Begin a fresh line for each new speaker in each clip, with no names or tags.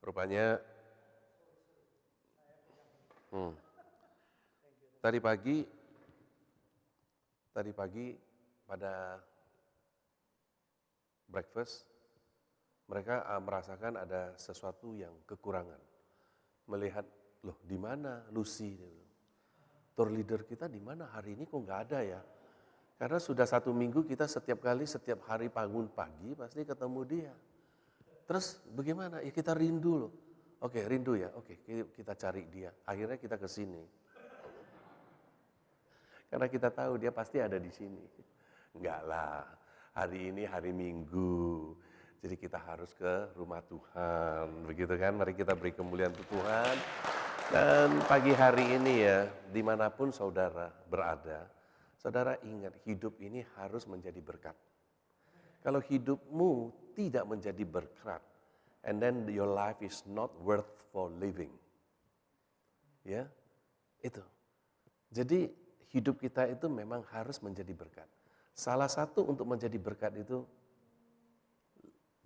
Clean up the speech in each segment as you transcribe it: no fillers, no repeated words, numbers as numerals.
Rupanya tadi pagi pada breakfast mereka merasakan ada sesuatu yang kekurangan. Melihat, loh di mana Lucy? Tour leader kita di mana hari ini kok nggak ada ya? Karena sudah 1 minggu kita setiap hari bangun pagi pasti ketemu dia. Terus bagaimana? Ya kita rindu loh. Oke, rindu ya. Oke, kita cari dia. Akhirnya kita ke sini. Karena kita tahu dia pasti ada di sini. Enggak lah. Hari ini hari Minggu. Jadi kita harus ke rumah Tuhan. Begitu kan? Mari kita beri kemuliaan untuk Tuhan. Dan pagi hari ini ya, dimanapun saudara berada, saudara ingat hidup ini harus menjadi berkat. Kalau hidupmu tidak menjadi berkat, and then your life is not worth for living. Ya, itu. Jadi hidup kita itu memang harus menjadi berkat. Salah satu untuk menjadi berkat itu,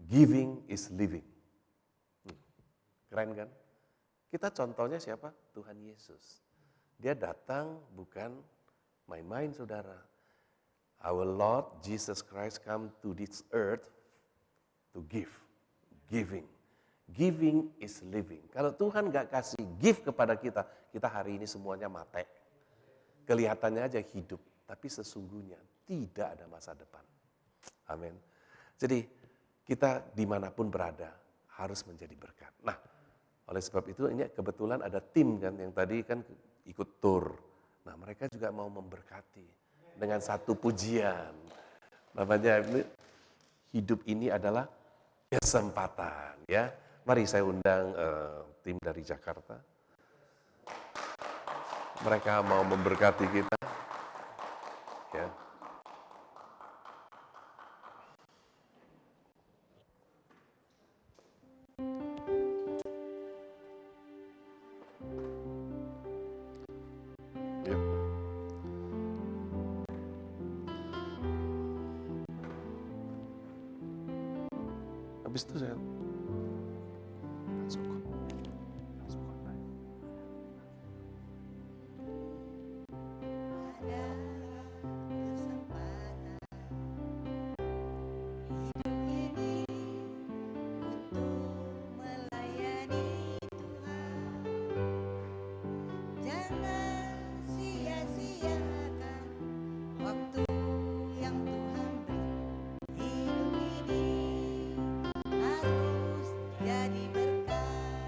giving is living. Keren kan? Kita contohnya siapa? Tuhan Yesus. Dia datang bukan main-main saudara. Our Lord Jesus Christ come to this earth to give. Giving. Giving is living. Kalau Tuhan gak kasih give kepada kita, kita hari ini semuanya mati. Kelihatannya aja hidup, tapi sesungguhnya tidak ada masa depan. Amin. Jadi kita dimanapun berada harus menjadi berkat. Nah, oleh sebab itu ini kebetulan ada tim kan yang tadi kan ikut tour. Nah mereka juga mau memberkati dengan satu pujian. Namanya hidup ini adalah kesempatan ya. Mari saya undang tim dari Jakarta. Mereka mau memberkati kita. Ya. Yuk. Habis itu saya langsung kontak.
Jadi berkat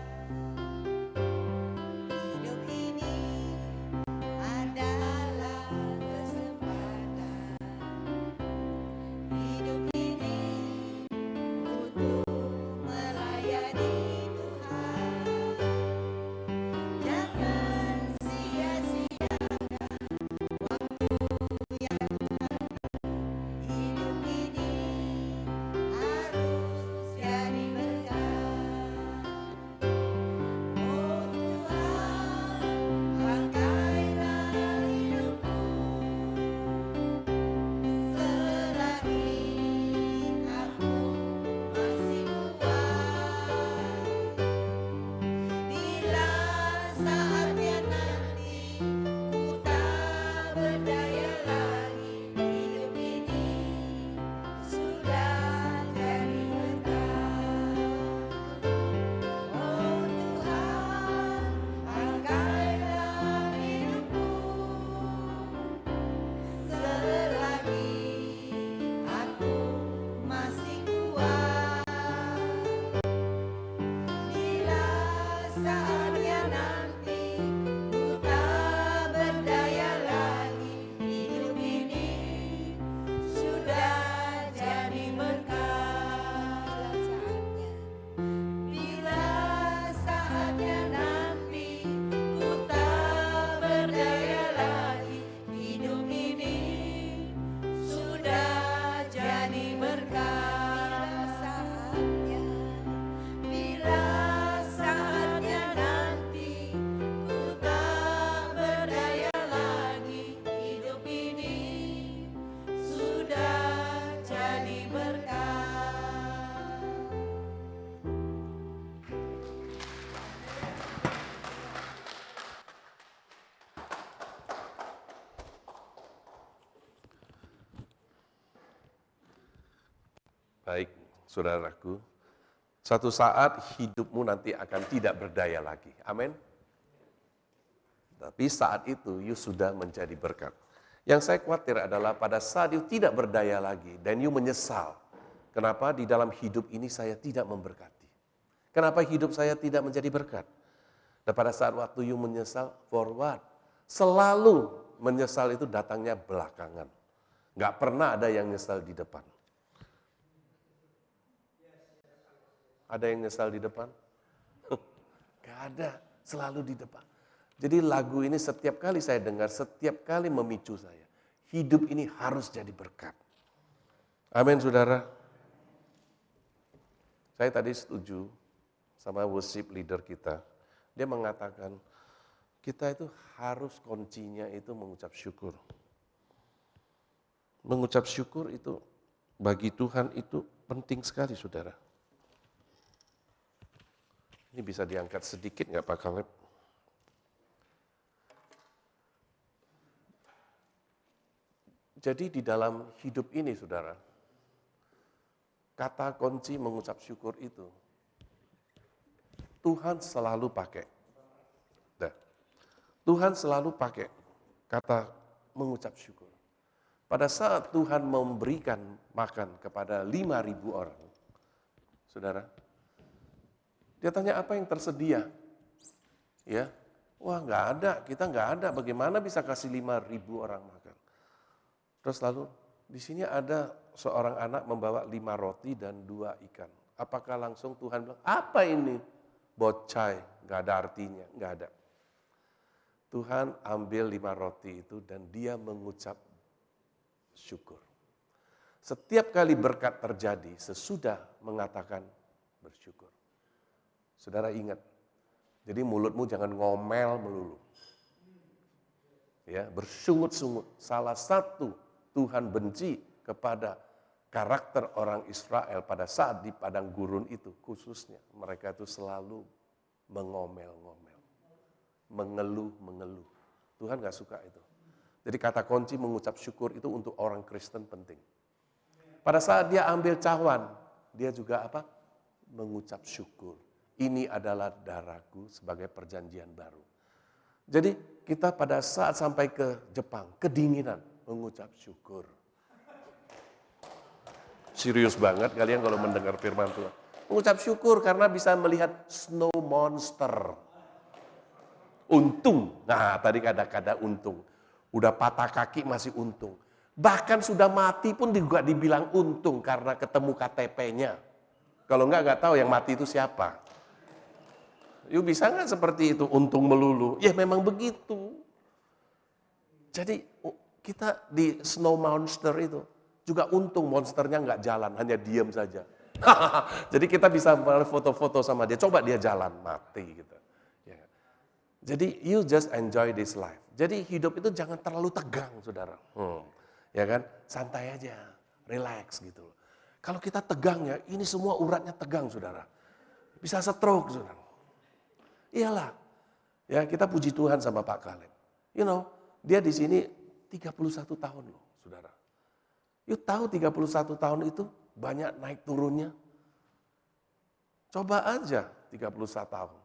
Baik, saudaraku. Suatu saat hidupmu nanti akan tidak berdaya lagi. Amin. Tapi saat itu you sudah menjadi berkat. Yang saya khawatir adalah pada saat you tidak berdaya lagi dan you menyesal. Kenapa di dalam hidup ini saya tidak memberkati? Kenapa hidup saya tidak menjadi berkat? Dan pada saat waktu you menyesal, forward. Selalu menyesal itu datangnya belakangan. Nggak pernah ada yang nyesal di depan. Ada yang nyesal di depan? Gak ada, selalu di depan. Jadi lagu ini setiap kali saya dengar, setiap kali memicu saya. Hidup ini harus jadi berkat. Amin, saudara. Saya tadi setuju sama worship leader kita. Dia mengatakan, kita itu harus kuncinya itu mengucap syukur. Mengucap syukur itu bagi Tuhan itu penting sekali, saudara. Ini bisa diangkat sedikit nggak Pak Caleb? Jadi di dalam hidup ini, saudara, kata kunci mengucap syukur itu, Tuhan selalu pakai. Tuhan selalu pakai kata mengucap syukur. Pada saat Tuhan memberikan makan kepada 5.000 orang, saudara, dia tanya apa yang tersedia? Ya, wah nggak ada, kita nggak ada. Bagaimana bisa kasih 5.000 orang makan? Terus lalu di sini ada seorang anak membawa 5 roti dan 2 ikan. Apakah langsung Tuhan bilang, apa ini? Bocai, nggak ada artinya, nggak ada. Tuhan ambil 5 roti itu dan dia mengucap syukur. Setiap kali berkat terjadi sesudah mengatakan bersyukur. Saudara ingat, jadi mulutmu jangan ngomel melulu. Ya, bersungut-sungut. Salah satu Tuhan benci kepada karakter orang Israel pada saat di padang gurun itu khususnya. Mereka itu selalu mengomel-ngomel, mengeluh-mengeluh. Tuhan gak suka itu. Jadi kata kunci mengucap syukur itu untuk orang Kristen penting. Pada saat dia ambil cawan, dia juga apa? Mengucap syukur. Ini adalah darahku sebagai perjanjian baru. Jadi kita pada saat sampai ke Jepang, kedinginan, mengucap syukur. Serius banget kalian kalau mendengar firman Tuhan. Mengucap syukur karena bisa melihat snow monster. Untung, nah tadi kata-kata untung. Udah patah kaki masih untung. Bahkan sudah mati pun juga dibilang untung karena ketemu KTP-nya. Kalau nggak tahu yang mati itu siapa. Yuk bisa nggak seperti itu, untung melulu? Ya memang begitu. Jadi kita di snow monster itu juga untung monsternya nggak jalan, hanya diam saja. Jadi kita bisa foto-foto sama dia, coba dia jalan, mati gitu. Ya. Jadi you just enjoy this life. Jadi hidup itu jangan terlalu tegang, saudara. Ya kan, santai aja, relax gitu. Kalau kita tegang ya, ini semua uratnya tegang, saudara. Bisa stroke, saudara. Iyalah, ya kita puji Tuhan sama Pak Caleb. You know, dia di sini 31 tahun loh, saudara. You tahu 31 tahun itu banyak naik turunnya? Coba aja 31 tahun.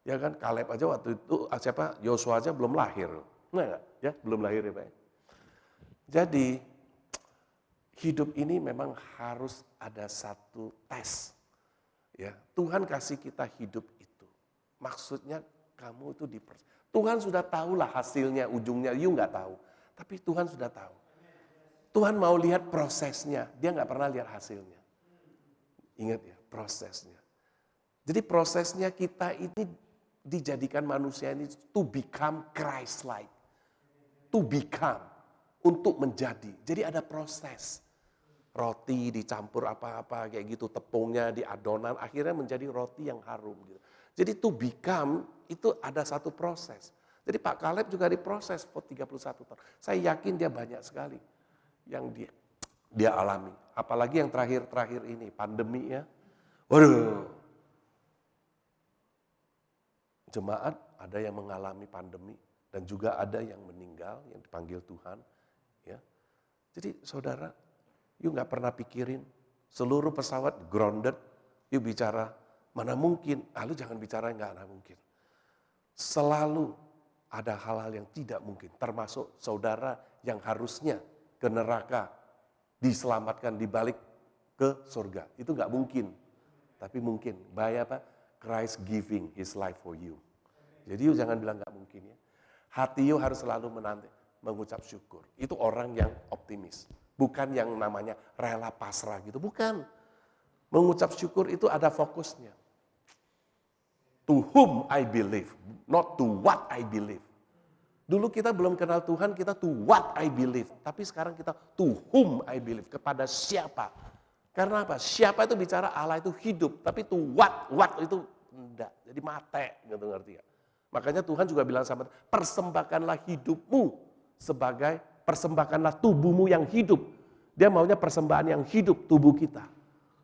Ya kan, Caleb aja waktu itu, siapa? Yosua aja belum lahir. Nah, ya belum lahir ya Pak. Jadi, hidup ini memang harus ada satu tes. Ya, Tuhan kasih kita hidup itu. Maksudnya kamu itu Tuhan sudah tahulah hasilnya, ujungnya, you nggak tahu. Tapi Tuhan sudah tahu. Tuhan mau lihat prosesnya, dia nggak pernah lihat hasilnya. Ingat ya, prosesnya. Jadi prosesnya kita ini dijadikan manusia ini to become Christ-like. To become, untuk menjadi. Jadi ada proses. Roti dicampur apa-apa kayak gitu, tepungnya di adonan, akhirnya menjadi roti yang harum gitu. Jadi to become itu ada satu proses. Jadi Pak Caleb juga diproses for 31 tahun. Saya yakin dia banyak sekali yang dia alami. Apalagi yang terakhir-terakhir ini, pandemi ya. Waduh. Jemaat ada yang mengalami pandemi dan juga ada yang meninggal, yang dipanggil Tuhan. Ya. Jadi saudara, you gak pernah pikirin Seluruh pesawat grounded, yuk bicara, mana mungkin, lu jangan bicara yang nggak mungkin. Selalu ada hal-hal yang tidak mungkin, termasuk saudara yang harusnya ke neraka, diselamatkan dibalik ke surga. Itu nggak mungkin, tapi mungkin. Bahaya apa? Christ giving his life for you. Jadi you jangan bilang nggak mungkin ya. Hati you harus selalu mengucap syukur. Itu orang yang optimis. Bukan yang namanya rela pasrah gitu, bukan. Mengucap syukur itu ada fokusnya. To whom I believe, not to what I believe. Dulu kita belum kenal Tuhan, kita to what I believe. Tapi sekarang kita to whom I believe, kepada siapa. Karena apa? Siapa itu bicara Allah itu hidup, tapi to what itu enggak. Jadi mate, gitu ngerti ya. Makanya Tuhan juga bilang sama, persembahkanlah hidupmu persembahkanlah tubuhmu yang hidup. Dia maunya persembahan yang hidup tubuh kita,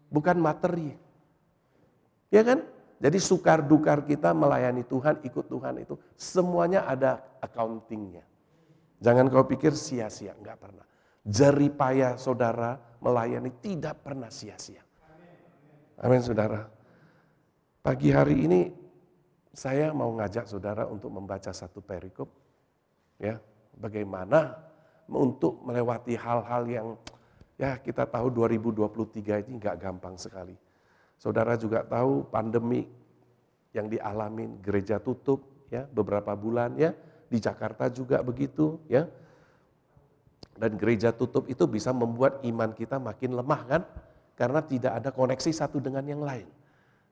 bukan materi. Ya kan? Jadi sukar dukar kita melayani Tuhan, ikut Tuhan itu semuanya ada accountingnya. Jangan kau pikir sia-sia, enggak pernah. Jerih payah saudara melayani tidak pernah sia-sia. Amin saudara. Pagi hari ini saya mau ngajak saudara untuk membaca satu perikop. Ya, bagaimana untuk melewati hal-hal yang ya kita tahu 2023 ini enggak gampang sekali. Saudara juga tahu pandemi yang dialamin, gereja tutup ya beberapa bulan ya, di Jakarta juga begitu ya. Dan gereja tutup itu bisa membuat iman kita makin lemah kan? Karena tidak ada koneksi satu dengan yang lain.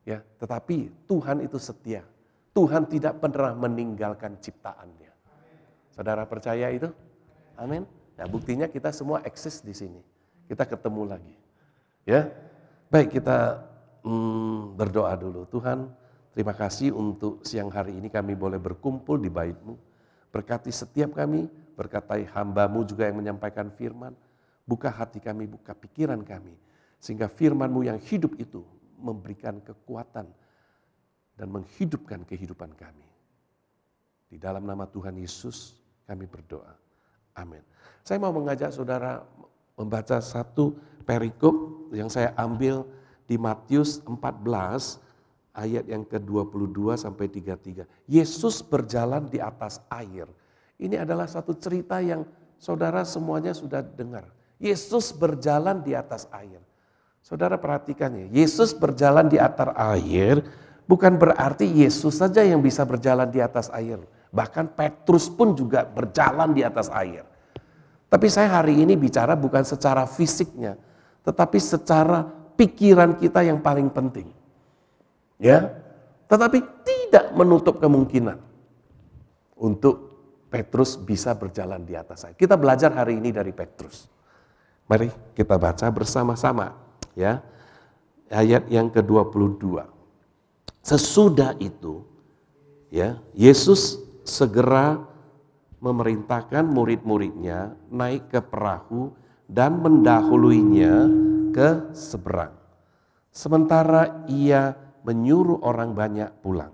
Ya, tetapi Tuhan itu setia. Tuhan tidak pernah meninggalkan ciptaannya. Saudara percaya itu? Amin. Ya, buktinya kita semua eksis di sini. Kita ketemu lagi. Ya. Baik, kita berdoa dulu. Tuhan, terima kasih untuk siang hari ini kami boleh berkumpul di bait-Mu. Berkati setiap kami, berkatai hamba-Mu juga yang menyampaikan firman. Buka hati kami, buka pikiran kami. Sehingga firman-Mu yang hidup itu memberikan kekuatan dan menghidupkan kehidupan kami. Di dalam nama Tuhan Yesus kami berdoa. Amin. Saya mau mengajak saudara membaca satu perikop yang saya ambil di Matius 14 ayat yang ke-22 sampai 33. Yesus berjalan di atas air. Ini adalah satu cerita yang saudara semuanya sudah dengar. Yesus berjalan di atas air. Saudara perhatikan ya, Yesus berjalan di atas air bukan berarti Yesus saja yang bisa berjalan di atas air. Bahkan Petrus pun juga berjalan di atas air. Tapi saya hari ini bicara bukan secara fisiknya, tetapi secara pikiran kita yang paling penting. Ya, tetapi tidak menutup kemungkinan untuk Petrus bisa berjalan di atas air. Kita belajar hari ini dari Petrus. Mari kita baca bersama-sama ya. Ayat yang ke-22. Sesudah itu ya, Yesus segera memerintahkan murid-muridnya naik ke perahu dan mendahuluinya ke seberang. Sementara ia menyuruh orang banyak pulang.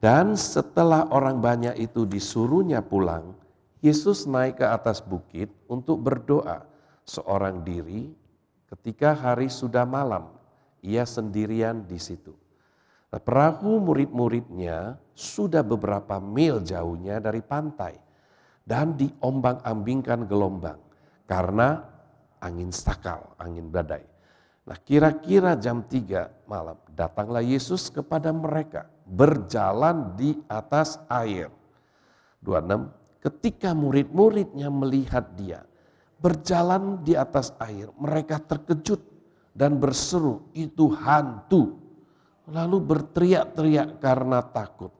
Dan setelah orang banyak itu disuruhnya pulang, Yesus naik ke atas bukit untuk berdoa seorang diri. Ketika hari sudah malam, ia sendirian di situ. Nah, perahu murid-muridnya sudah beberapa mil jauhnya dari pantai dan diombang-ambingkan gelombang karena angin sakal, angin badai. Nah, kira-kira jam 3 malam datanglah Yesus kepada mereka berjalan di atas air. 26, ketika murid-muridnya melihat dia berjalan di atas air, mereka terkejut dan berseru, itu hantu. Lalu berteriak-teriak karena takut.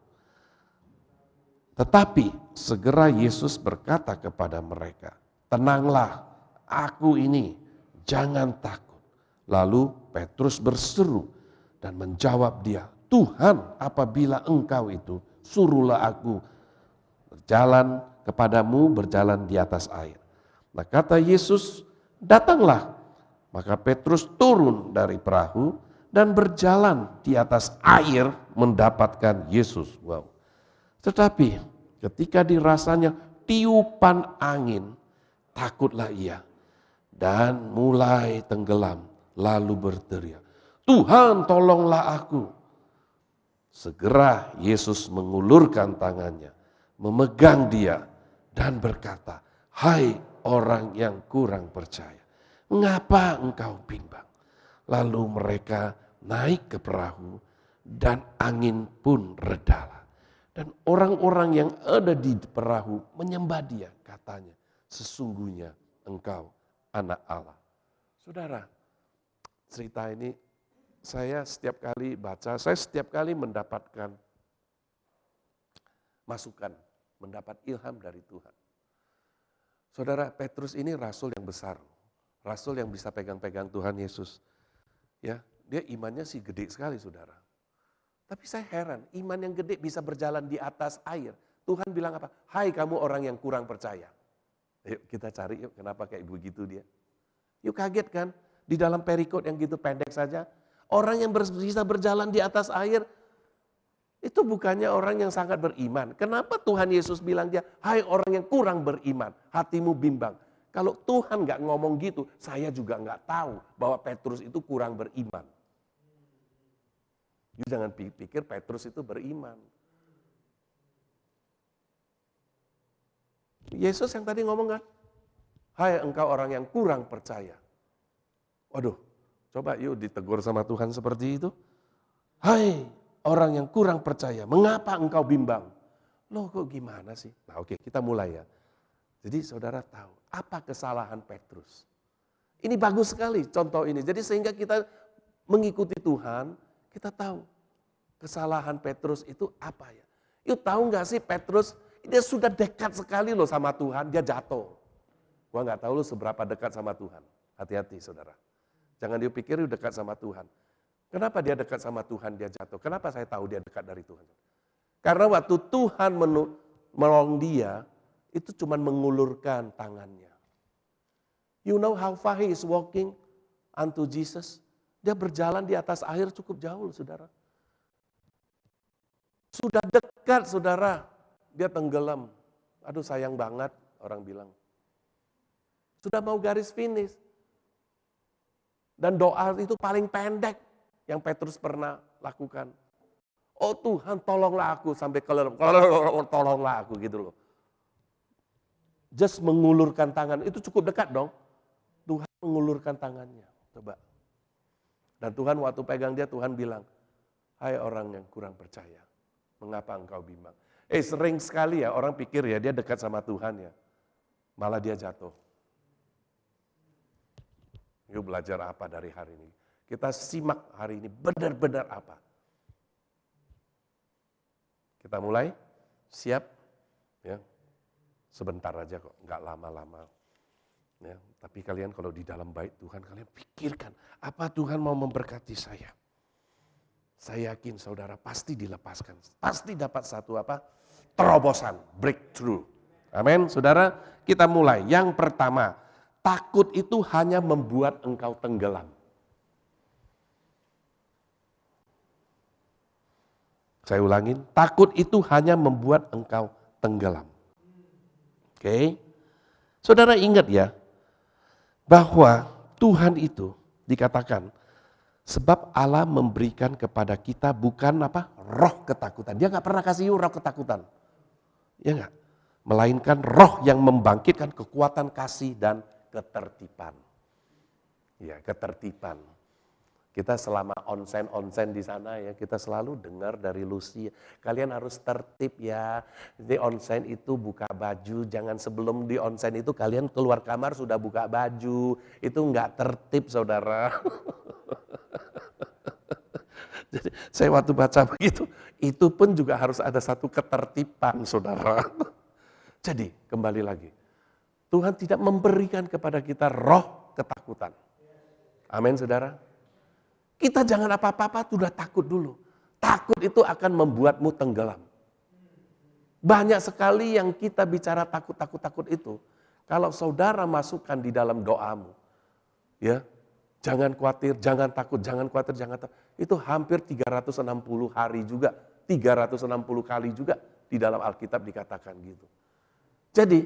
Tetapi segera Yesus berkata kepada mereka, tenanglah, aku ini, jangan takut. Lalu Petrus berseru dan menjawab dia, Tuhan, apabila engkau itu, suruhlah aku berjalan kepadamu, berjalan di atas air. Nah, kata Yesus, datanglah. Maka Petrus turun dari perahu dan berjalan di atas air mendapatkan Yesus. Wow. Tetapi ketika dirasanya tiupan angin, takutlah ia dan mulai tenggelam lalu berteriak, "Tuhan, tolonglah aku." Segera Yesus mengulurkan tangannya, memegang dia dan berkata, "Hai orang yang kurang percaya, mengapa engkau bimbang?" Lalu mereka naik ke perahu dan angin pun redalah. Dan orang-orang yang ada di perahu menyembah dia, katanya, "Sesungguhnya engkau anak Allah." Saudara, cerita ini saya setiap kali baca, saya setiap kali mendapatkan masukan, mendapat ilham dari Tuhan. Saudara, Petrus ini rasul yang besar, rasul yang bisa pegang-pegang Tuhan Yesus. Ya, dia imannya sih gede sekali, saudara. Tapi saya heran, iman yang gede bisa berjalan di atas air. Tuhan bilang apa? "Hai kamu orang yang kurang percaya." Yuk kita cari yuk kenapa kayak begitu dia. Yuk kaget kan? Di dalam perikop yang gitu pendek saja. Orang yang bisa berjalan di atas air, itu bukannya orang yang sangat beriman. Kenapa Tuhan Yesus bilang dia, "Hai orang yang kurang beriman, hatimu bimbang." Kalau Tuhan nggak ngomong gitu, saya juga nggak tahu bahwa Petrus itu kurang beriman. You jangan pikir Petrus itu beriman. Yesus yang tadi ngomong kan, "Hai engkau orang yang kurang percaya." Waduh, coba yuk ditegur sama Tuhan seperti itu. "Hai orang yang kurang percaya, mengapa engkau bimbang?" Loh kok gimana sih? Nah oke, kita mulai ya. Jadi saudara tahu, apa kesalahan Petrus? Ini bagus sekali contoh ini. Jadi sehingga kita mengikuti Tuhan, kita tahu kesalahan Petrus itu apa ya. Yuk tahu gak sih Petrus, dia sudah dekat sekali loh sama Tuhan, dia jatuh. Gua gak tahu lu seberapa dekat sama Tuhan. Hati-hati saudara. Jangan dipikir lu dekat sama Tuhan. Kenapa dia dekat sama Tuhan, dia jatuh? Kenapa saya tahu dia dekat dari Tuhan? Karena waktu Tuhan menolong dia, itu cuma mengulurkan tangannya. You know how far he is walking unto Jesus? Dia berjalan di atas air cukup jauh, saudara. Sudah dekat, saudara. Dia tenggelam. Aduh sayang banget, orang bilang. Sudah mau garis finish. Dan doa itu paling pendek yang Petrus pernah lakukan. "Oh Tuhan, tolonglah aku," sampai tolonglah aku gitu loh. Just mengulurkan tangan, itu cukup dekat dong. Tuhan mengulurkan tangannya, coba. Dan Tuhan waktu pegang dia, Tuhan bilang, "Hai orang yang kurang percaya, mengapa engkau bimbang?" Sering sekali ya orang pikir ya dia dekat sama Tuhan ya, malah dia jatuh. Yuk belajar apa dari hari ini? Kita simak hari ini benar-benar apa. Kita mulai, siap? Ya, sebentar aja kok, nggak lama-lama. Ya, tapi kalian kalau di dalam bait Tuhan, kalian pikirkan, apa Tuhan mau memberkati saya? Saya yakin saudara pasti dilepaskan, pasti dapat satu apa? Terobosan, breakthrough. Amin, saudara. Kita mulai. Yang pertama, takut itu hanya membuat engkau tenggelam. Saya ulangin, takut itu hanya membuat engkau tenggelam. Oke. Saudara ingat ya, bahwa Tuhan itu dikatakan, sebab Allah memberikan kepada kita bukan apa? Roh ketakutan. Dia gak pernah kasih roh ketakutan. Ya enggak? Melainkan roh yang membangkitkan kekuatan kasih dan ketertiban. Ya, ketertiban. Kita selama onsen di sana ya, kita selalu dengar dari Lucy, kalian harus tertib ya. Di onsen itu buka baju, jangan sebelum di onsen itu kalian keluar kamar sudah buka baju. Itu enggak tertib, saudara. Jadi saya waktu baca begitu, itu pun juga harus ada satu ketertiban, saudara. Jadi kembali lagi, Tuhan tidak memberikan kepada kita roh ketakutan. Amin, saudara. Kita jangan apa-apa sudah takut dulu. Takut itu akan membuatmu tenggelam. Banyak sekali yang kita bicara takut itu. Kalau saudara masukkan di dalam doamu, ya, jangan khawatir, jangan takut, jangan khawatir, jangan takut. Itu hampir 360 hari juga, 360 kali juga di dalam Alkitab dikatakan gitu. Jadi,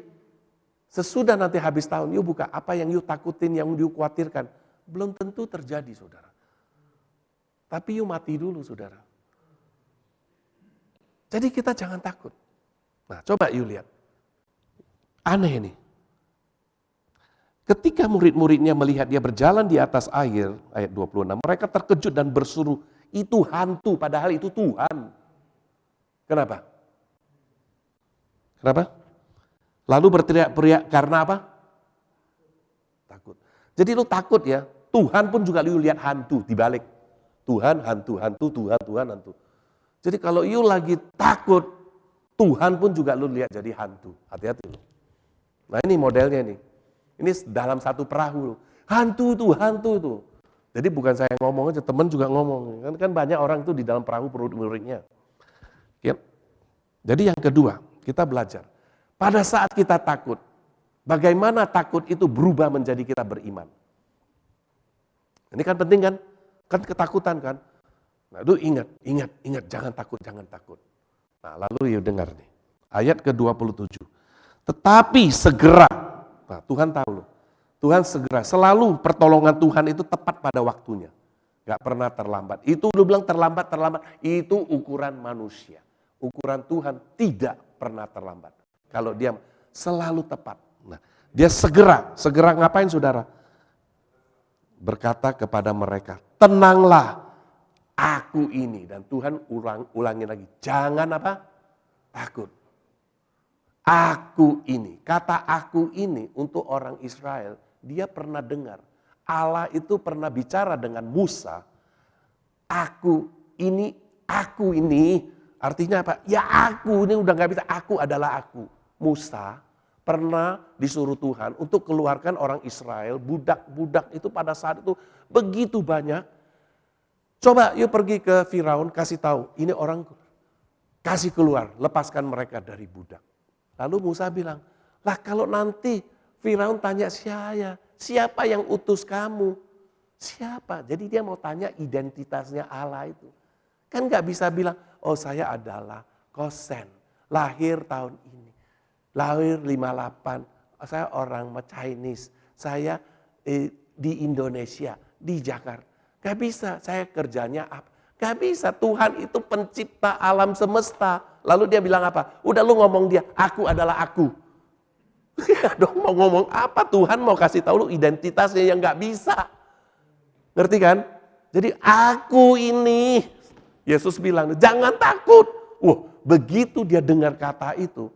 sesudah nanti habis tahun, yuk buka apa yang yuk takutin, yang yuk khawatirkan. Belum tentu terjadi, saudara. Tapi you mati dulu, saudara. Jadi kita jangan takut. Nah, coba you lihat. Aneh nih. Ketika murid-muridnya melihat dia berjalan di atas air, ayat 26, mereka terkejut dan berseru, itu hantu, padahal itu Tuhan. Kenapa? Kenapa? Lalu berteriak-teriak karena apa? Takut. Jadi lu takut ya, Tuhan pun juga lu lihat hantu dibalik. Tuhan, hantu, hantu, Tuhan, Tuhan, hantu. Jadi kalau you lagi takut, Tuhan pun juga lu lihat jadi hantu. Hati-hati lu. Nah ini modelnya nih. Ini dalam satu perahu. Hantu tuh. Jadi bukan saya yang ngomong aja, teman juga ngomong. Kan banyak orang tuh di dalam perahu murid-muridnya. Ya. Jadi yang kedua, kita belajar. Pada saat kita takut, bagaimana takut itu berubah menjadi kita beriman. Ini kan penting kan? Kan ketakutan kan? Nah itu ingat, jangan takut. Nah lalu ya dengar nih, ayat ke-27. Tetapi segera, nah Tuhan tahu loh, Tuhan segera, selalu pertolongan Tuhan itu tepat pada waktunya. Gak pernah terlambat. Itu lu bilang terlambat, itu ukuran manusia. Ukuran Tuhan tidak pernah terlambat. Kalau dia selalu tepat. Nah, dia segera ngapain saudara? Berkata kepada mereka, tenanglah, aku ini. Dan Tuhan ulangi lagi, jangan apa? Takut. Aku ini, kata aku ini untuk orang Israel, dia pernah dengar. Allah itu pernah bicara dengan Musa, aku ini, artinya apa? Ya aku ini udah gak bisa, aku adalah aku. Musa pernah disuruh Tuhan untuk keluarkan orang Israel, budak-budak itu pada saat itu begitu banyak. Coba yuk pergi ke Firaun, kasih tahu, ini orang kasih keluar, lepaskan mereka dari budak. Lalu Musa bilang, lah kalau nanti Firaun tanya siapa yang utus kamu? Siapa? Jadi dia mau tanya identitasnya Allah itu. Kan gak bisa bilang, oh saya adalah Kosen, lahir tahun ini. Lahir 58, saya orang Chinese, saya di Indonesia, di Jakarta. Gak bisa, saya kerjanya apa? Gak bisa, Tuhan itu pencipta alam semesta. Lalu dia bilang apa? Udah lu ngomong dia, aku adalah aku. Ya dong, mau ngomong apa? Tuhan mau kasih tahu lu identitasnya yang gak bisa. Ngerti kan? Jadi aku ini, Yesus bilang, jangan takut. Wah, begitu dia dengar kata itu,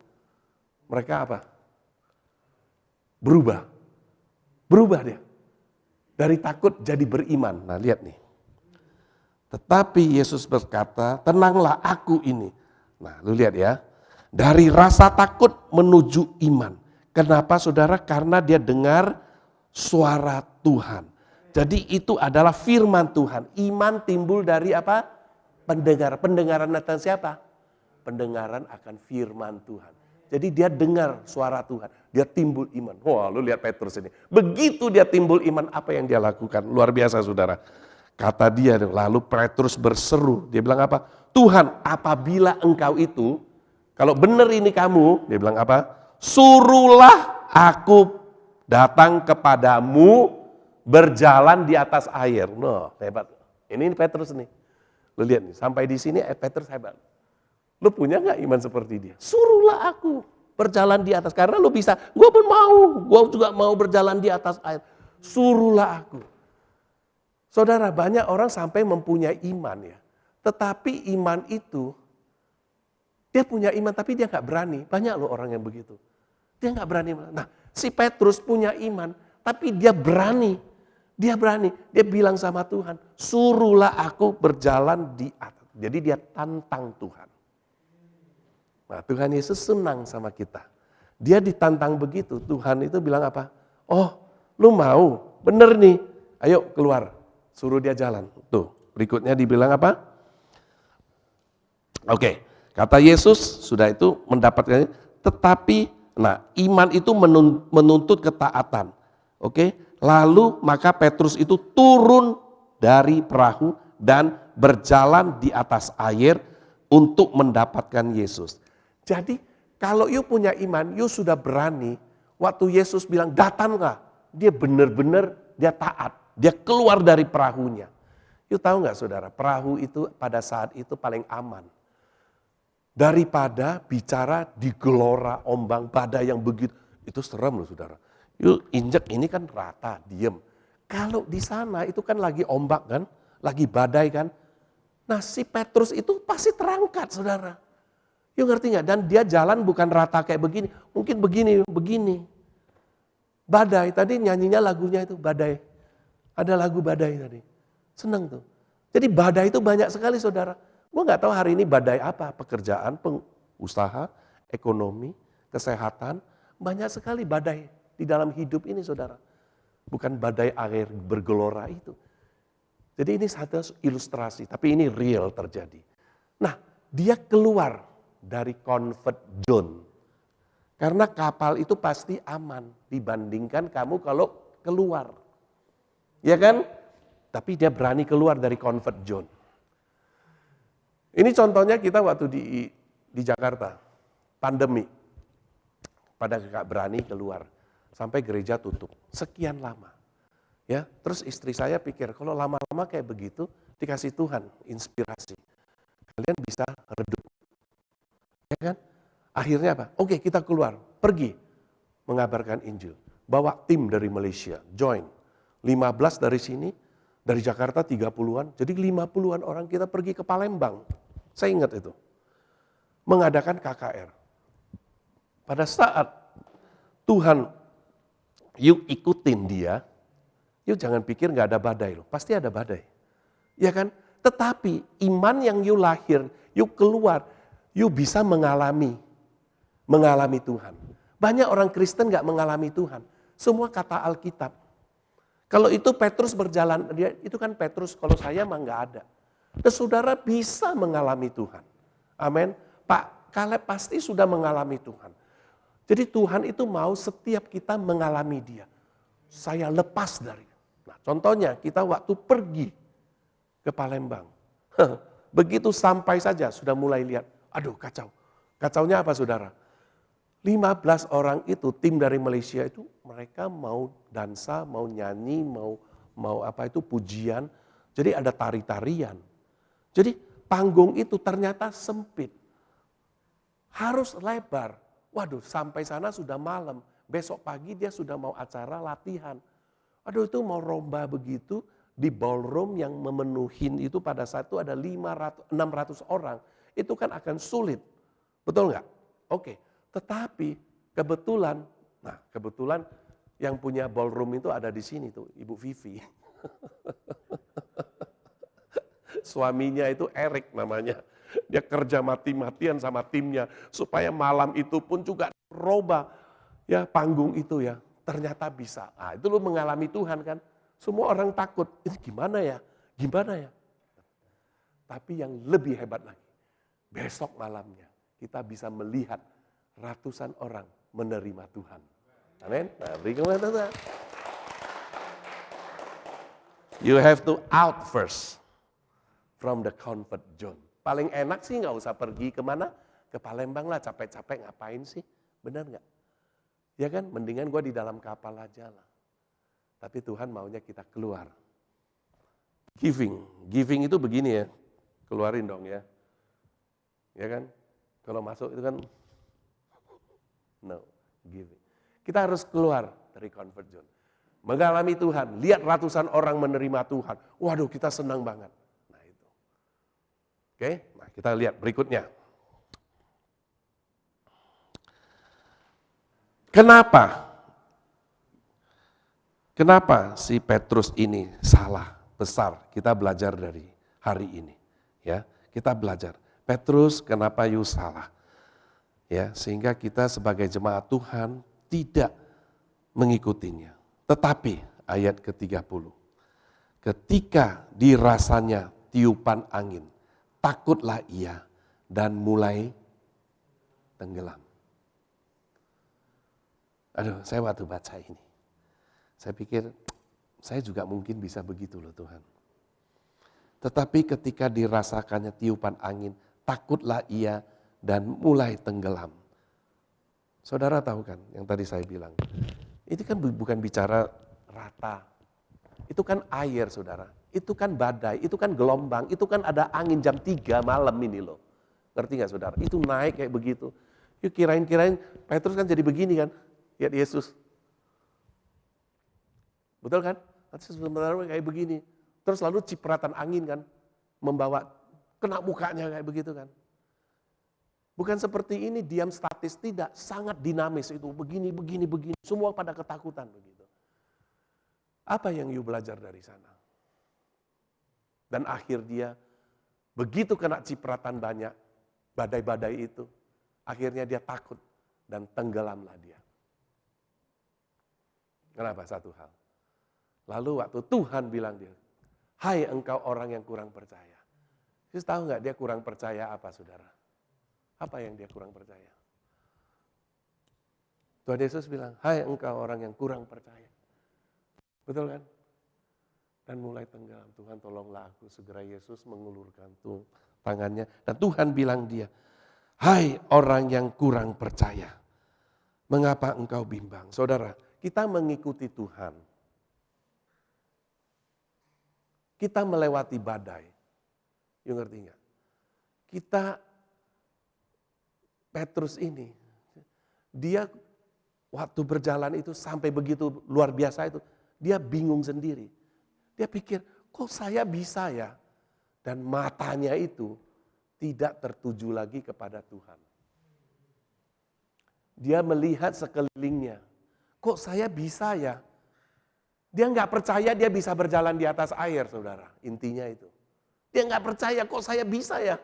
mereka apa? Berubah dia. Dari takut jadi beriman. Nah lihat nih. Tetapi Yesus berkata, tenanglah aku ini. Nah lu lihat ya. Dari rasa takut menuju iman. Kenapa saudara? Karena dia dengar suara Tuhan. Jadi itu adalah firman Tuhan. Iman timbul dari apa? Pendengaran datang siapa? Pendengaran akan firman Tuhan. Jadi dia dengar suara Tuhan. Dia timbul iman. Wah lu lihat Petrus ini. Begitu dia timbul iman, apa yang dia lakukan? Luar biasa saudara. Kata dia, lalu Petrus berseru. Dia bilang apa? Tuhan, apabila engkau itu, kalau benar ini kamu, dia bilang apa? Suruhlah aku datang kepadamu berjalan di atas air. Nah, hebat. Ini Petrus nih. Lu lihat nih, sampai di sini Petrus hebat. Lu punya gak iman seperti dia? Suruhlah aku berjalan di atas. Karena lu bisa, gue pun mau. Gue juga mau berjalan di atas air. Suruhlah aku. Saudara, banyak orang sampai mempunyai iman ya. Tetapi iman itu, dia punya iman tapi dia gak berani. Banyak loh orang yang begitu. Dia gak berani. Nah, si Petrus punya iman tapi dia berani. Dia berani. Dia bilang sama Tuhan, suruhlah aku berjalan di atas. Jadi dia tantang Tuhan. Nah, Tuhan Yesus senang sama kita. Dia ditantang begitu. Tuhan itu bilang apa? Oh, lu mau? Bener nih. Ayo keluar. Suruh dia jalan. Tuh, berikutnya dibilang apa? Oke, kata Yesus sudah itu mendapatkan, tetapi nah iman itu menuntut ketaatan. Oke, lalu maka Petrus itu turun dari perahu dan berjalan di atas air untuk mendapatkan Yesus. Jadi kalau you punya iman, you sudah berani. Waktu Yesus bilang datanglah, dia benar-benar dia taat. Dia keluar dari perahunya. Yuk tahu nggak saudara, perahu itu pada saat itu paling aman. Daripada bicara di gelora ombang badai yang begitu, itu serem loh saudara. Yuk injek ini kan rata, diem. Kalau di sana itu kan lagi ombak kan, lagi badai kan. Nah si Petrus itu pasti terangkat saudara. Yuk ngerti nggak? Dan dia jalan bukan rata kayak begini, mungkin begini. Badai, tadi nyanyinya lagunya itu badai. Ada lagu badai tadi. Seneng tuh. Jadi badai itu banyak sekali saudara. Gue gak tahu hari ini badai apa. Pekerjaan, usaha, ekonomi, kesehatan. Banyak sekali badai di dalam hidup ini saudara. Bukan badai air bergelora itu. Jadi ini satu ilustrasi. Tapi ini real terjadi. Nah dia keluar dari comfort zone. Karena kapal itu pasti aman dibandingkan kamu kalau keluar. Ya kan? Tapi dia berani keluar dari comfort zone. Ini contohnya kita waktu di Jakarta, pandemi. Pada gak berani keluar, sampai gereja tutup. Sekian lama. Ya, terus istri saya pikir, kalau lama-lama kayak begitu, dikasih Tuhan inspirasi. Kalian bisa redup. Ya kan? Akhirnya apa? Oke, kita keluar, pergi mengabarkan Injil. Bawa tim dari Malaysia, join. 15 dari sini, dari Jakarta 30-an, jadi 50-an orang kita pergi ke Palembang. Saya ingat itu. Mengadakan KKR. Pada saat Tuhan, yuk ikutin dia, yuk jangan pikir gak ada badai loh, pasti ada badai. Ya kan? Tetapi iman yang yuk lahir, yuk keluar, yuk bisa mengalami Tuhan. Banyak orang Kristen gak mengalami Tuhan. Semua kata Alkitab. Kalau itu Petrus berjalan, itu kan Petrus, kalau saya mah nggak ada. Dan saudara bisa mengalami Tuhan. Amin. Pak Kaleb pasti sudah mengalami Tuhan. Jadi Tuhan itu mau setiap kita mengalami dia. Saya lepas dari. Nah, contohnya kita waktu pergi ke Palembang. Begitu sampai saja sudah mulai lihat, aduh kacau. Kacaunya apa saudara? 15 orang itu, tim dari Malaysia itu, mereka mau dansa, mau nyanyi, mau apa itu pujian. Jadi ada tari-tarian. Jadi panggung itu ternyata sempit. Harus lebar. Waduh, sampai sana sudah malam. Besok pagi dia sudah mau acara latihan. Aduh, itu mau lomba begitu di ballroom yang memenuhin itu pada saat itu ada 600 orang. Itu kan akan sulit. Betul nggak? Oke. Tetapi kebetulan yang punya ballroom itu ada di sini tuh, Ibu Vivi. Suaminya itu Erik namanya. Dia kerja mati-matian sama timnya supaya malam itu pun juga roba ya panggung itu ya. Ternyata bisa. Ah, itu lu mengalami Tuhan kan. Semua orang takut. Ini gimana ya? Gimana ya? Tapi yang lebih hebat lagi. Besok malamnya kita bisa melihat ratusan orang menerima Tuhan. Amin. Nah, berikan Tuhan. You have to out first from the comfort zone. Paling enak sih nggak usah pergi kemana, ke Palembang lah, capek-capek ngapain sih? Benar nggak? Ya kan, mendingan gue di dalam kapal aja lah. Tapi Tuhan maunya kita keluar. Giving itu begini ya, keluarin dong ya. Ya kan, kalau masuk itu kan no, giving. Kita harus keluar dari comfort zone. Mengalami Tuhan, lihat ratusan orang menerima Tuhan. Waduh, kita senang banget. Nah itu. Oke, nah kita lihat berikutnya. Kenapa si Petrus ini salah besar? Kita belajar dari hari ini. Ya, kita belajar. Petrus kenapa you salah? Ya, sehingga kita sebagai jemaat Tuhan tidak mengikutinya. Tetapi ayat ke-30. Ketika dirasanya tiupan angin, takutlah ia dan mulai tenggelam. Aduh, saya waktu baca ini, saya pikir saya juga mungkin bisa begitu loh Tuhan. Tetapi ketika dirasakannya tiupan angin, takutlah ia dan mulai tenggelam. Saudara tahu kan yang tadi saya bilang, ini kan bukan bicara rata. Itu itu kan air saudara, itu kan badai, itu kan gelombang, itu kan ada angin jam 3 malam ini loh. Ngerti gak saudara? Itu naik kayak begitu. Yuk kirain Petrus kan jadi begini kan, lihat Yesus. Betul kan? Nanti sebenarnya kayak begini. Terus lalu cipratan angin kan, membawa kena mukanya kayak begitu kan. Bukan seperti ini diam statis, tidak. Sangat dinamis itu, begini. Semua pada ketakutan begitu. Apa yang you belajar dari sana? Dan akhir dia, begitu kena cipratan banyak, badai-badai itu, akhirnya dia takut dan tenggelamlah dia. Kenapa? Satu hal. Lalu waktu Tuhan bilang dia, hai engkau orang yang kurang percaya. Yesus tahu nggak dia kurang percaya apa saudara? Apa yang dia kurang percaya? Tuhan Yesus bilang, hai engkau orang yang kurang percaya. Betul kan? Dan mulai tenggelam, Tuhan tolonglah aku. Segera Yesus mengulurkan tangannya. Dan Tuhan bilang dia, hai orang yang kurang percaya. Mengapa engkau bimbang? Saudara, kita mengikuti Tuhan. Kita melewati badai. You ngerti nggak? Petrus ini, dia waktu berjalan itu sampai begitu luar biasa itu, dia bingung sendiri. Dia pikir, kok saya bisa ya? Dan matanya itu tidak tertuju lagi kepada Tuhan. Dia melihat sekelilingnya, kok saya bisa ya? Dia nggak percaya dia bisa berjalan di atas air, saudara. Intinya itu. Dia nggak percaya, kok saya bisa ya?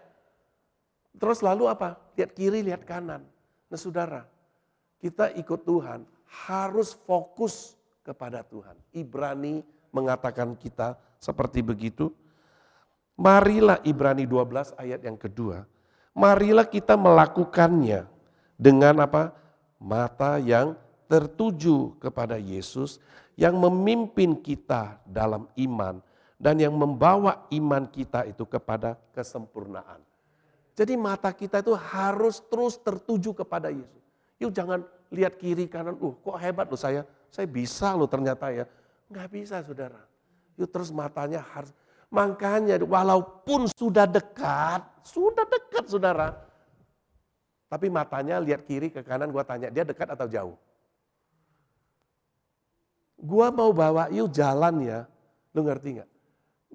Terus lalu apa? Lihat kiri, lihat kanan. Nah saudara, kita ikut Tuhan harus fokus kepada Tuhan. Ibrani mengatakan kita seperti begitu. Marilah Ibrani 12 ayat yang kedua. Marilah kita melakukannya dengan apa? Mata yang tertuju kepada Yesus yang memimpin kita dalam iman dan yang membawa iman kita itu kepada kesempurnaan. Jadi mata kita itu harus terus tertuju kepada Yesus. Yuk jangan lihat kiri kanan, kok hebat loh saya bisa loh ternyata ya. Nggak bisa saudara. Yuk terus matanya harus, makanya walaupun sudah dekat saudara. Tapi matanya lihat kiri ke kanan, gua tanya dia dekat atau jauh? Gua mau bawa yuk jalan ya, lu ngerti nggak?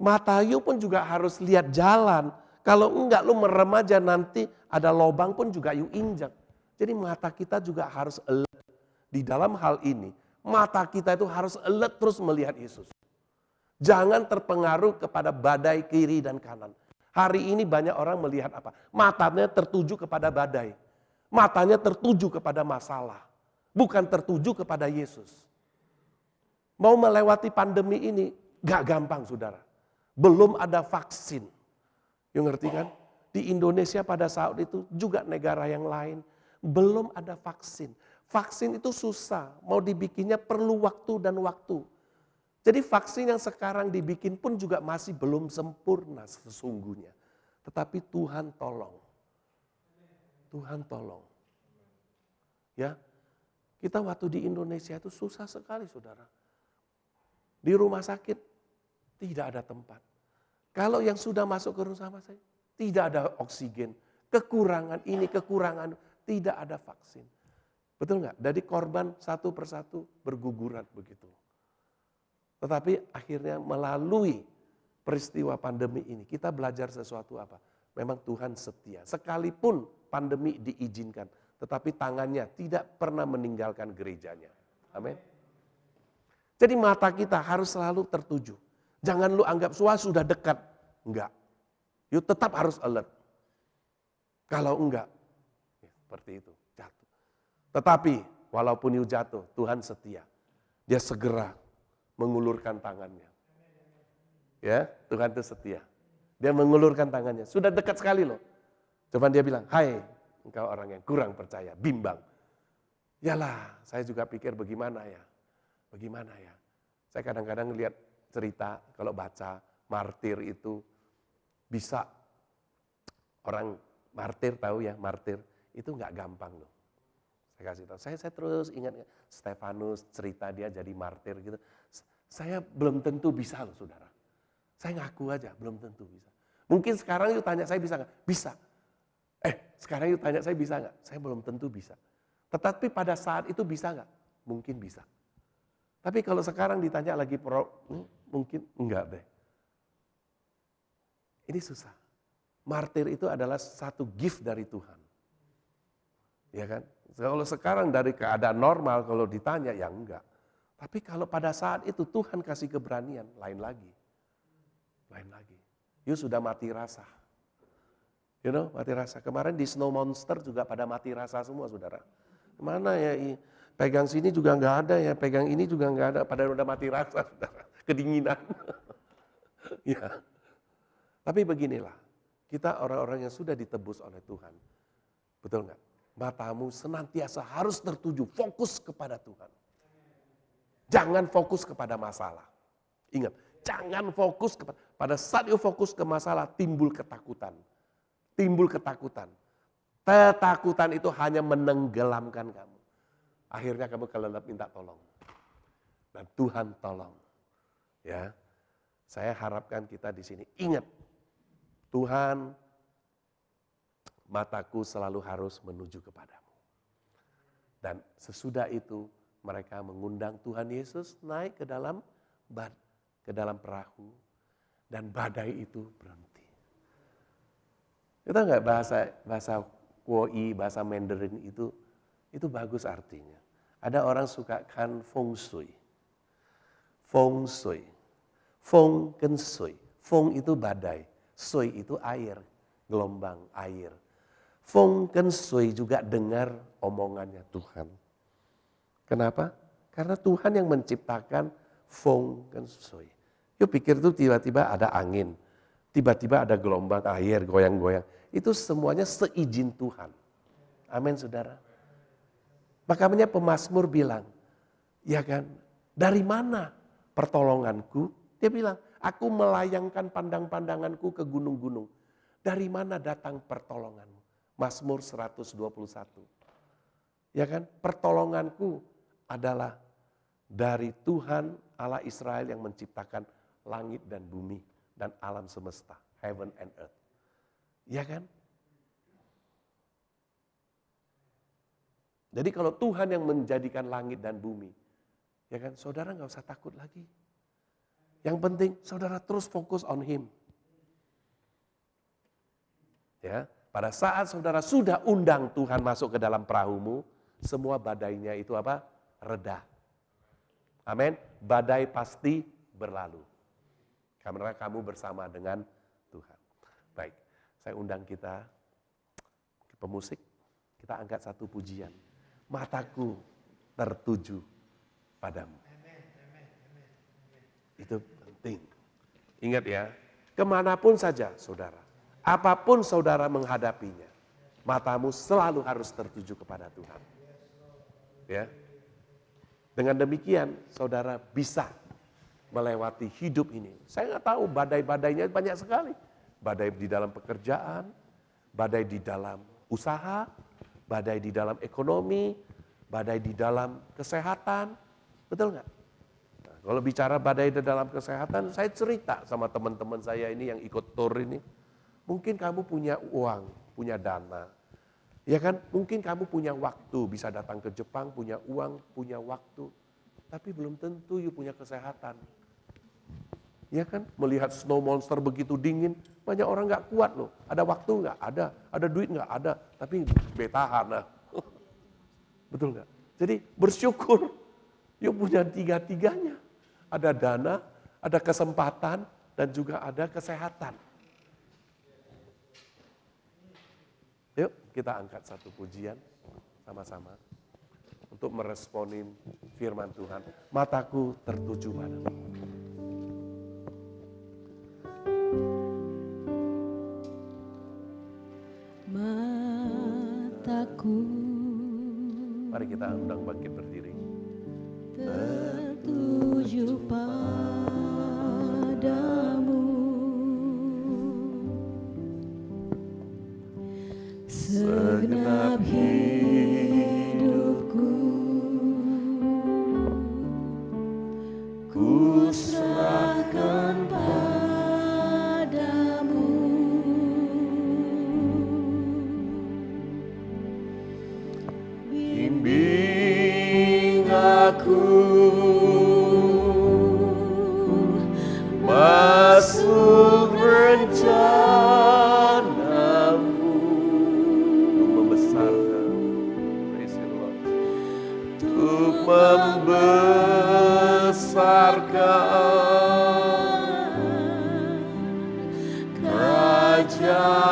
Mata yuk pun juga harus lihat jalan. Kalau enggak lu merem aja nanti ada lobang pun juga you injak. Jadi mata kita juga harus alert. Di dalam hal ini, mata kita itu harus alert terus melihat Yesus. Jangan terpengaruh kepada badai kiri dan kanan. Hari ini banyak orang melihat apa? Matanya tertuju kepada badai. Matanya tertuju kepada masalah. Bukan tertuju kepada Yesus. Mau melewati pandemi ini gak gampang saudara. Belum ada vaksin. You ngerti kan? Di Indonesia pada saat itu juga negara yang lain belum ada vaksin. Vaksin itu susah, mau dibikinnya perlu waktu dan waktu. Jadi vaksin yang sekarang dibikin pun juga masih belum sempurna sesungguhnya. Tetapi Tuhan tolong. Tuhan tolong. Ya, kita waktu di Indonesia itu susah sekali saudara. Di rumah sakit tidak ada tempat. Kalau yang sudah masuk ke rumah sakit, tidak ada oksigen. Kekurangan ini, kekurangan, tidak ada vaksin. Betul nggak? Dari korban satu persatu berguguran begitu. Tetapi akhirnya melalui peristiwa pandemi ini, kita belajar sesuatu apa? Memang Tuhan setia. Sekalipun pandemi diizinkan, tetapi tangannya tidak pernah meninggalkan gerejanya. Amin. Jadi mata kita harus selalu tertuju. Jangan lu anggap sudah dekat. Enggak. You tetap harus alert. Kalau enggak, ya, seperti itu, jatuh. Tetapi walaupun you jatuh, Tuhan setia. Dia segera mengulurkan tangannya. Ya, Tuhan itu setia. Dia mengulurkan tangannya. Sudah dekat sekali loh. Cuman dia bilang, hai engkau orang yang kurang percaya, bimbang. Yalah, saya juga pikir bagaimana ya. Saya kadang-kadang lihat cerita, kalau baca martir itu bisa, orang martir tahu ya, martir itu nggak gampang loh. Saya kasih tahu, saya terus ingat Stefanus cerita dia jadi martir gitu. Saya belum tentu bisa loh saudara. Saya ngaku aja, belum tentu bisa. Mungkin sekarang you tanya saya bisa nggak? Bisa. Sekarang you tanya saya bisa nggak? Saya belum tentu bisa. Tetapi pada saat itu bisa nggak? Mungkin bisa. Tapi kalau sekarang ditanya lagi mungkin enggak deh. Ini susah. Martir itu adalah satu gift dari Tuhan. Ya kan? Kalau sekarang dari keadaan normal, kalau ditanya ya enggak. Tapi kalau pada saat itu Tuhan kasih keberanian, lain lagi. Lain lagi. You sudah mati rasa. Mati rasa. Kemarin di Snow Monster juga pada mati rasa semua, saudara. Mana ya, pegang sini juga enggak ada ya, pegang ini juga enggak ada. Padahal udah mati rasa, saudara. Kedinginan. Ya. Tapi beginilah, kita orang-orang yang sudah ditebus oleh Tuhan. Betul enggak? Matamu senantiasa harus tertuju, fokus kepada Tuhan. Jangan fokus kepada masalah. Ingat, jangan fokus pada saat you fokus ke masalah timbul ketakutan. Timbul ketakutan. Ketakutan itu hanya menenggelamkan kamu. Akhirnya kamu kelelep minta tolong. Dan Tuhan tolong. Ya. Saya harapkan kita di sini ingat, Tuhan, mataku selalu harus menuju kepadamu. Dan sesudah itu mereka mengundang Tuhan Yesus naik ke dalam perahu dan badai itu berhenti. Kita nggak bahasa Kuoi, bahasa Mandarin itu bagus artinya. Ada orang suka kan feng shui. Feng shui. Feng ken shui. Feng itu badai, shui itu air, gelombang air. Feng ken shui juga dengar omongannya Tuhan. Kenapa? Karena Tuhan yang menciptakan feng ken shui. Yuk pikir tuh tiba-tiba ada angin, tiba-tiba ada gelombang air goyang-goyang. Itu semuanya seizin Tuhan. Amin saudara. Makanya pemazmur bilang, ya kan, dari mana pertolonganku? Dia bilang, aku melayangkan pandang-pandanganku ke gunung-gunung. Dari mana datang pertolonganmu? Mazmur 121. Ya kan, pertolonganku adalah dari Tuhan Allah Israel yang menciptakan langit dan bumi dan alam semesta, heaven and earth. Ya kan? Jadi kalau Tuhan yang menjadikan langit dan bumi, ya kan, saudara nggak usah takut lagi. Yang penting saudara terus fokus on Him. Ya, pada saat saudara sudah undang Tuhan masuk ke dalam perahumu, semua badainya itu apa? Reda. Amin. Badai pasti berlalu. Karena kamu bersama dengan Tuhan. Baik, saya undang kita ke pemusik. Kita angkat satu pujian. Mataku tertuju padamu. Itu penting. Ingat ya, kemanapun saja saudara, apapun saudara menghadapinya, matamu selalu harus tertuju kepada Tuhan. Ya. Dengan demikian saudara bisa melewati hidup ini. Saya nggak tahu badai-badainya banyak sekali. Badai di dalam pekerjaan, badai di dalam usaha, badai di dalam ekonomi, badai di dalam kesehatan. Betul nggak? Nah, kalau bicara badai di dalam kesehatan, saya cerita sama teman-teman saya ini yang ikut tour ini. Mungkin kamu punya uang, punya dana. Ya kan, mungkin kamu punya waktu, bisa datang ke Jepang, punya uang, punya waktu. Tapi belum tentu you punya kesehatan. Ya kan, melihat Snow Monster begitu dingin, banyak orang gak kuat loh. Ada waktu gak? Ada duit gak? Ada, tapi betahan. Nah. Betul gak? Jadi bersyukur, you punya tiga-tiganya. Ada dana, ada kesempatan, dan juga ada kesehatan. Yuk kita angkat satu pujian sama-sama untuk meresponin firman Tuhan. Mataku tertuju padamu.
Mataku,
mari kita undang bangkit berdiri.
Tertuju padamu. Segenap hidupku ku
masuk rencanamu untuk membesarkan, praise you Lord, untuk membesarkan kerajaanmu.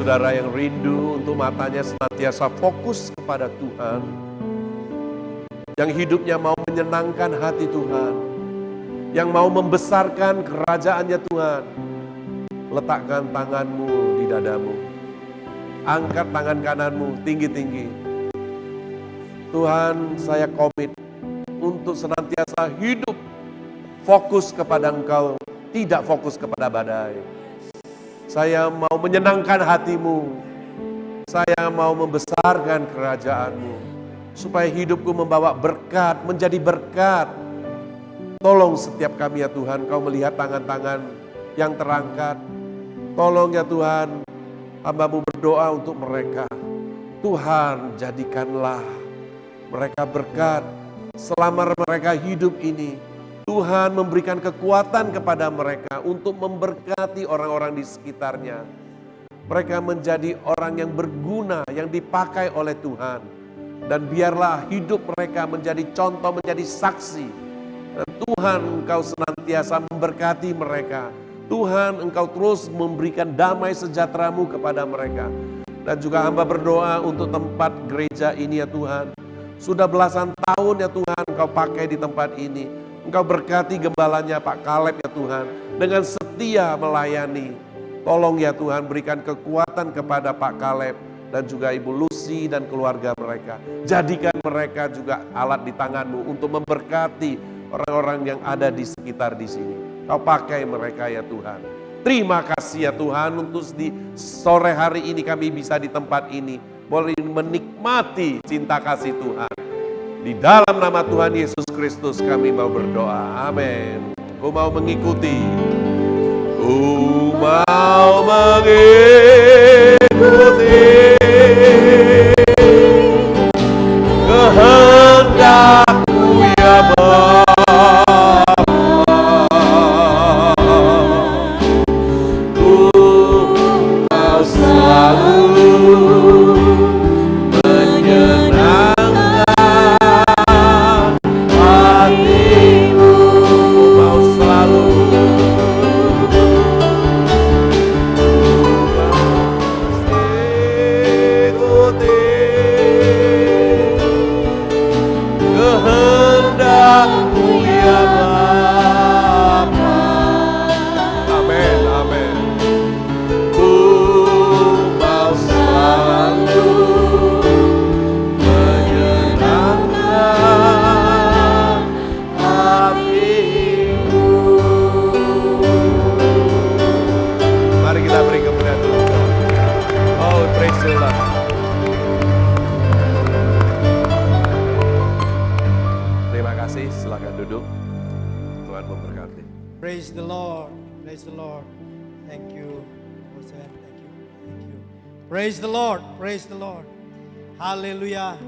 Saudara yang rindu untuk matanya senantiasa fokus kepada Tuhan, yang hidupnya mau menyenangkan hati Tuhan, yang mau membesarkan kerajaannya Tuhan, letakkan tanganmu di dadamu, angkat tangan kananmu tinggi-tinggi. Tuhan, saya komit untuk senantiasa hidup fokus kepada Engkau, tidak fokus kepada badai. Saya mau menyenangkan hatimu. Saya mau membesarkan kerajaan-Mu. Supaya hidupku membawa berkat, menjadi berkat. Tolong setiap kami ya Tuhan, Kau melihat tangan-tangan yang terangkat. Tolong ya Tuhan, hamba-Mu berdoa untuk mereka. Tuhan, jadikanlah mereka berkat selama mereka hidup ini. Tuhan memberikan kekuatan kepada mereka untuk memberkati orang-orang di sekitarnya. Mereka menjadi orang yang berguna, yang dipakai oleh Tuhan. Dan biarlah hidup mereka menjadi contoh, menjadi saksi. Dan Tuhan, Engkau senantiasa memberkati mereka. Tuhan, Engkau terus memberikan damai sejahtera-Mu kepada mereka. Dan juga hamba berdoa untuk tempat gereja ini ya Tuhan. Sudah belasan tahun ya Tuhan Engkau pakai di tempat ini. Engkau berkati gembalanya Pak Kaleb ya Tuhan, dengan setia melayani. Tolong ya Tuhan berikan kekuatan kepada Pak Kaleb dan juga Ibu Lucy dan keluarga mereka. Jadikan mereka juga alat di tangan-Mu untuk memberkati orang-orang yang ada di sekitar di sini. Kau pakai mereka ya Tuhan. Terima kasih ya Tuhan untuk di sore hari ini kami bisa di tempat ini boleh menikmati cinta kasih Tuhan. Di dalam nama Tuhan Yesus Kristus kami mau berdoa. Amin. Aku mau mengikuti. Aku mau mengikuti kehendak-Mu ya Bapa. Ku mau selalu menyenangkan hati-Mu. Ku mau selalu mengikuti kehendak-Mu ya Bapa. Amin, amin. Ku mau selalu menyenangkan hati-Mu. Mari kita beri kemuliaan Tuhan. Oh, praise the Lord. Terima kasih, silakan duduk. Tuhan memberkati.
Praise the Lord. Praise the Lord. Thank you. Hosen. Thank you. Thank you. Praise the Lord. Praise the Lord. Hallelujah.